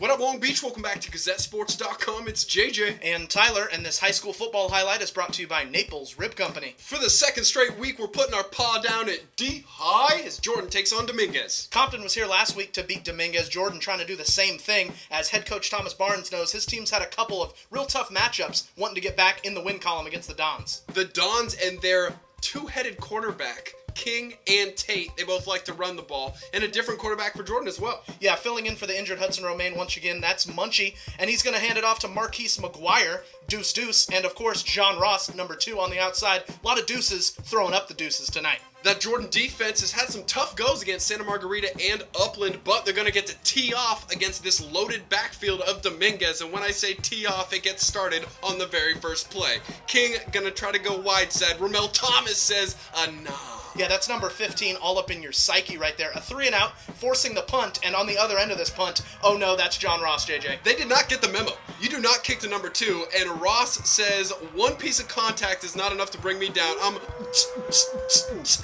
What up, Long Beach? Welcome back to GazetteSports.com. It's JJ. And Tyler, and this high school football highlight is brought to you by Naples Rib Company. For the second straight week, we're putting our paw down at D-High as Jordan takes on Dominguez. Compton was here last week to beat Dominguez. Jordan trying to do the same thing. As head coach Thomas Barnes knows, his team's had a couple of real tough matchups, wanting to get back in the win column against the Dons. The Dons and their two-headed quarterback, King and Tate, they both like to run the ball, and a different quarterback for Jordan as well. Yeah, filling in for the injured Hudson Romaine once again, that's Munchie, and he's going to hand it off to Marquise McGuire, deuce, and of course John Ross, number 2 on the outside. A lot of deuces throwing up the deuces tonight. That Jordan defense has had some tough goes against Santa Margarita and Upland, but they're going to get to tee off against this loaded backfield of Dominguez, and when I say tee off, it gets started on the very first play. King going to try to go wide side. Ramel Thomas says, nah. Yeah, that's number 15 all up in your psyche right there. A 3-and-out, forcing the punt, and on the other end of this punt, oh no, that's John Ross, JJ. They did not get the memo. You do not kick to number 2, and Ross says, one piece of contact is not enough to bring me down.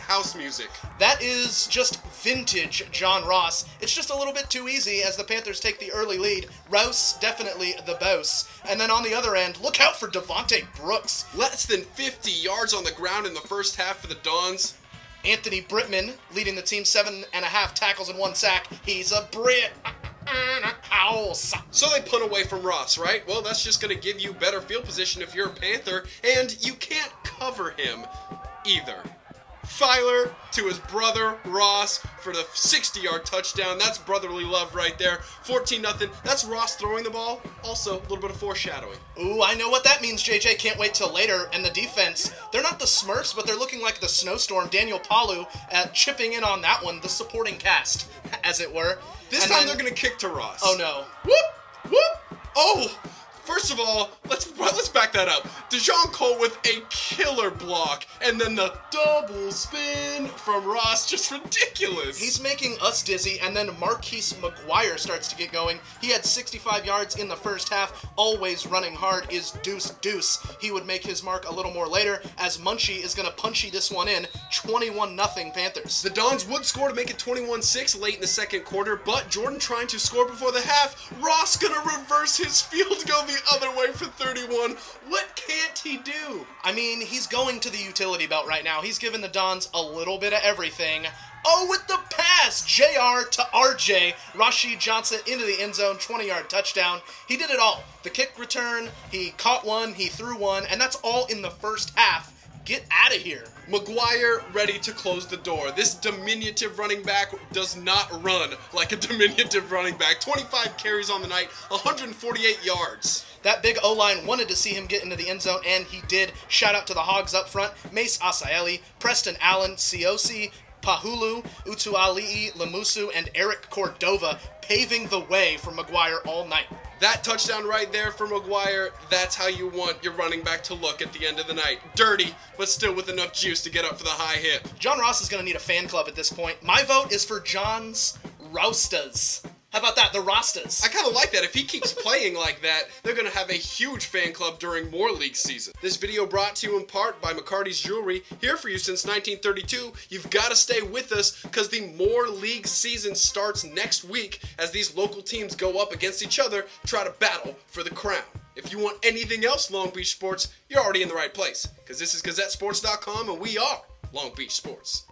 House music. That is just vintage John Ross. It's just a little bit too easy as the Panthers take the early lead. Rouse, definitely the boss. And then on the other end, look out for Devontae Brooks. Less than 50 yards on the ground in the first half for the Dons. Anthony Brittman leading the team, 7.5 tackles and 1 sack. He's a Brit. So they punt away from Ross, right? Well, that's just going to give you better field position if you're a Panther, and you can't cover him either. Filer to his brother, Ross, for the 60-yard touchdown. That's brotherly love right there. 14-0. That's Ross throwing the ball. Also, a little bit of foreshadowing. Ooh, I know what that means, JJ. Can't wait till later. And the defense, they're not the Smurfs, but they're looking like the Snowstorm. Daniel Palu chipping in on that one, the supporting cast, as it were. This time they're going to kick to Ross. Oh, no. Whoop! Whoop! Oh! First of all, let's back that up. DeJean Cole with a killer block, and then the double spin from Ross, just ridiculous. He's making us dizzy, and then Marquise McGuire starts to get going. He had 65 yards in the first half. Always running hard is deuce. He would make his mark a little more later, as Munchie is going to punchy this one in. 21-0 Panthers. The Dons would score to make it 21-6 late in the second quarter, but Jordan trying to score before the half. Ross going to reverse his field goal the other way for 31. What can't he do? I mean, he's going to the utility belt right now. He's giving the Dons a little bit of everything. Oh, with the pass! JR to RJ. Rashid Johnson into the end zone, 20-yard touchdown. He did it all. The kick return, he caught one, he threw one, and that's all in the first half. Get out of here. McGuire ready to close the door. This diminutive running back does not run like a diminutive running back. 25 carries on the night, 148 yards. That big O-line wanted to see him get into the end zone, and he did. Shout out to the Hogs up front. Mace Asaeli, Preston Allen, Siosi, Pahulu, Utuali'i, Lamusu, and Eric Cordova paving the way for McGuire all night. That touchdown right there for McGuire, that's how you want your running back to look at the end of the night. Dirty, but still with enough juice to get up for the high hit. John Ross is going to need a fan club at this point. My vote is for John's Roustas. How about that? The Rastas. I kind of like that. If he keeps playing like that, they're going to have a huge fan club during more league season. This video brought to you in part by McCarty's Jewelry. Here for you since 1932. You've got to stay with us because the more league season starts next week as these local teams go up against each other, try to battle for the crown. If you want anything else Long Beach sports, you're already in the right place because this is GazetteSports.com and we are Long Beach Sports.